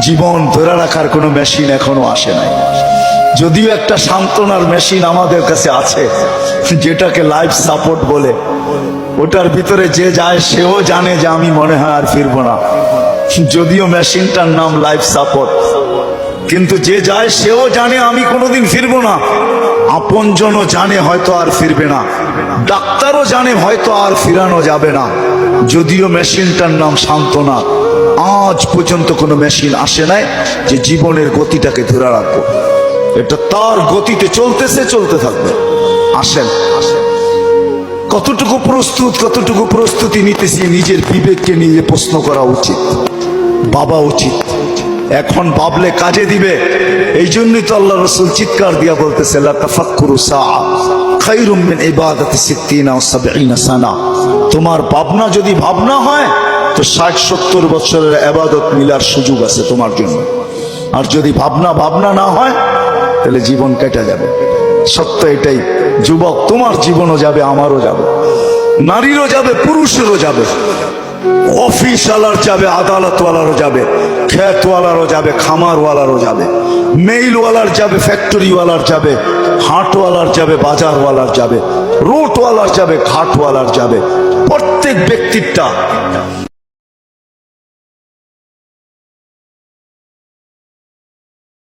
জীবন ধরে রাখার কোনো মেশিন এখনো আসে নাই। যদিও একটা সান্ত্বনার মেশিন আমাদের কাছে আছে, যেটাকে লাইফ সাপোর্ট বলে। ওটার ভিতরে যে যায় সেও জানে যে আমি মনে হয় আর ফিরবো না, যদিও মেশিনটার নাম লাইফ সাপোর্ট। কিন্তু যে যায় সেও জানে আমি কোনোদিন ফিরবো না। আপনজনও জানে হয়তো আর ফিরবে না, ডাক্তারও জানে হয়তো আর ফিরানো যাবে না, যদিও মেশিনটার নাম সান্ত্বনা। আজ পর্যন্ত কোনো মেশিন আসে নাই যে জীবনের গতিটাকে ধরে রাখবো। এটা তার গতিতে চলতেছে, চলতে থাকবে। আসেন, কতটুকু প্রস্তুত, কতটুকু প্রস্তুতি নিতেছি নিজের বিবেককে নিয়ে প্রশ্ন করা উচিত, ভাবা উচিত। এখন ভাবলে কাজে দিবে। এই জন্যই তো আল্লাহ রাসূল চিৎকার দিয়া বলতেছে, লা তাফাক্কুরু সাআ খায়রুম মিন ইবাদাতি 60 ও 70 সানা। তোমার ভাবনা যদি ভাবনা হয় তো 60-70 বছরের ইবাদত মিলার সুযোগ আছে তোমার জন্য। আর যদি ভাবনা না হয় তাহলে জীবন কেটে যাবে। সত্য এটাই। যুবক, তোমার জীবনও যাবে, আমারও যাবে, নারীরও যাবে, পুরুষেরও যাবে, অফিসওয়ালার যাবে, আদালতওয়ালারও যাবে, খেতওয়ালারও যাবে, খামারওয়ালারও যাবে, মেইলওয়ালার যাবে, ফ্যাক্টরিওয়ালার যাবে, হাটওয়ালার যাবে, বাজারওয়ালার যাবে, রোডওয়ালার যাবে, ঘাটওয়ালার যাবে। প্রত্যেক ব্যক্তিরটা